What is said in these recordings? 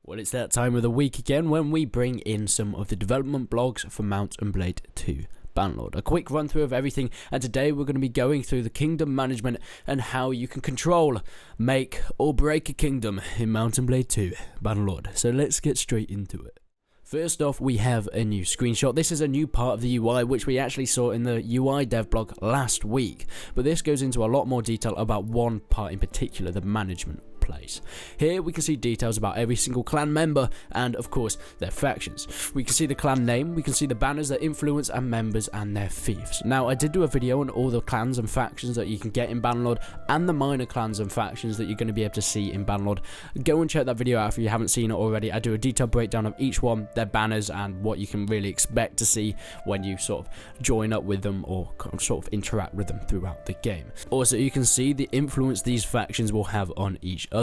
Well, it's that time of the week again when we bring in some of the development blogs for Mount & Blade 2 Bannerlord. A quick run through of everything, and today we're going to be going through the kingdom management and how you can control, make or break a kingdom in Mount & Blade 2 Bannerlord. So let's get straight into it. First off, we have a new screenshot. This is a new part of the UI which we actually saw in the UI dev blog last week, but this goes into a lot more detail about one part in particular, the management place. Here we can see details about every single clan member and of course their factions. We can see the clan name, we can see the banners, their influence and members and their fiefs. Now I did do a video on all the clans and factions that you can get in Bannerlord and the minor clans and factions that you're going to be able to see in Bannerlord. Go and check that video out if you haven't seen it already. I do a detailed breakdown of each one, their banners and what you can really expect to see when you sort of join up with them or sort of interact with them throughout the game. Also, you can see the influence these factions will have on each other.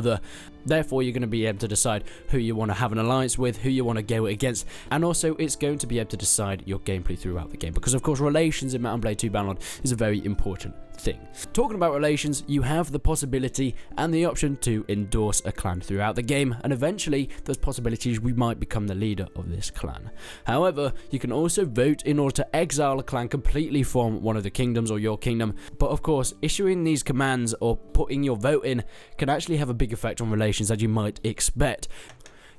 Therefore, you're going to be able to decide who you want to have an alliance with, who you want to go against, and also it's going to be able to decide your gameplay throughout the game, because of course relations in Mount & Blade 2 Bannerlord is a very important thing. Talking about relations, you have the possibility and the option to endorse a clan throughout the game, and eventually there's possibilities we might become the leader of this clan. However, you can also vote in order to exile a clan completely from one of the kingdoms or your kingdom, but of course issuing these commands or putting your vote in can actually have a big effect on relations as you might expect.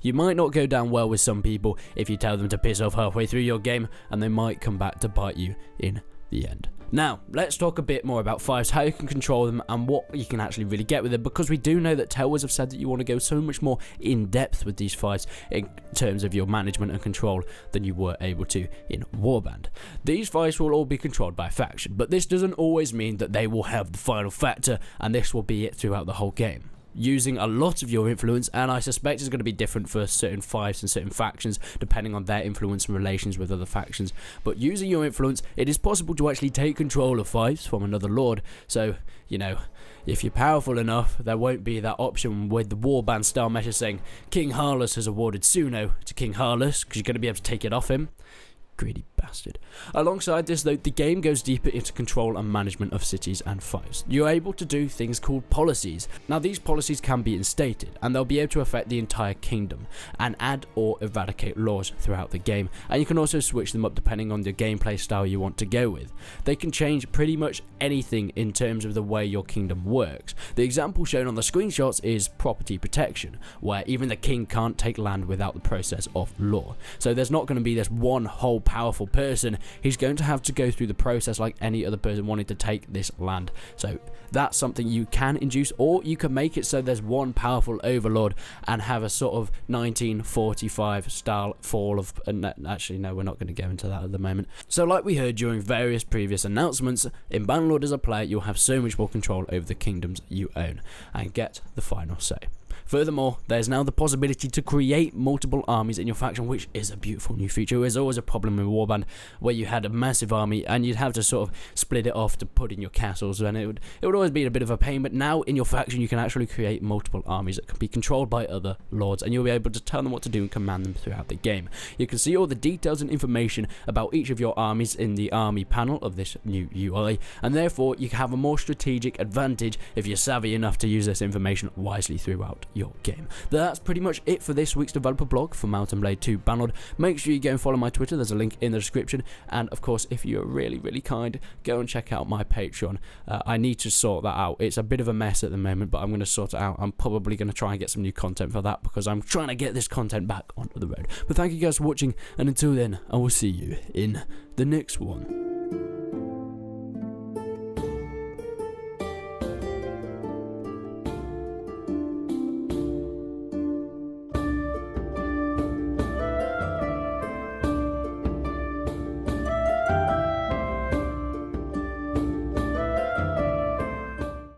You might not go down well with some people if you tell them to piss off halfway through your game, and they might come back to bite you in the end. Now, let's talk a bit more about fiefs, how you can control them and what you can actually really get with them, because we do know that Tellers have said that you want to go so much more in depth with these fiefs in terms of your management and control than you were able to in Warband. These fiefs will all be controlled by faction, but this doesn't always mean that they will have the final factor, and this will be it throughout the whole game. Using a lot of your influence, and I suspect it's going to be different for certain fiefs and certain factions depending on their influence and relations with other factions, but using your influence, it is possible to actually take control of fiefs from another lord. So, you know, if you're powerful enough, there won't be that option with the warband style measure saying King Harless has awarded Suno to King Harless, because you're going to be able to take it off him. Greedy bastard. Alongside this though, the game goes deeper into control and management of cities and fiefs. You're able to do things called policies. Now these policies can be instated, and they'll be able to affect the entire kingdom and add or eradicate laws throughout the game, and you can also switch them up depending on the gameplay style you want to go with. They can change pretty much anything in terms of the way your kingdom works. The example shown on the screenshots is property protection, where even the king can't take land without the process of law. So there's not going to be this one whole powerful person. He's going to have to go through the process like any other person wanting to take this land. So that's something you can induce, or you can make it so there's one powerful overlord and have a sort of 1945 style fall of, actually no, we're not going to go into that at the moment. So like we heard during various previous announcements, in Bannerlord as a player you'll have so much more control over the kingdoms you own and get the final say. Furthermore, there's now the possibility to create multiple armies in your faction, which is a beautiful new feature. There's always a problem with Warband where you had a massive army and you'd have to sort of split it off to put in your castles, and it would always be a bit of a pain. But now in your faction you can actually create multiple armies that can be controlled by other lords, and you'll be able to tell them what to do and command them throughout the game. You can see all the details and information about each of your armies in the army panel of this new UI, and therefore you have a more strategic advantage if you're savvy enough to use this information wisely throughout your game. That's pretty much it for this week's developer blog for Mount & Blade 2 Bannerlord. Make sure you go and follow my Twitter, there's a link in the description, and of course if you're really kind, go and check out my Patreon. I need to sort that out. It's a bit of a mess at the moment, but I'm going to sort it out. I'm probably going to try and get some new content for that, because I'm trying to get this content back onto the road. But thank you guys for watching, and until then I will see you in the next one.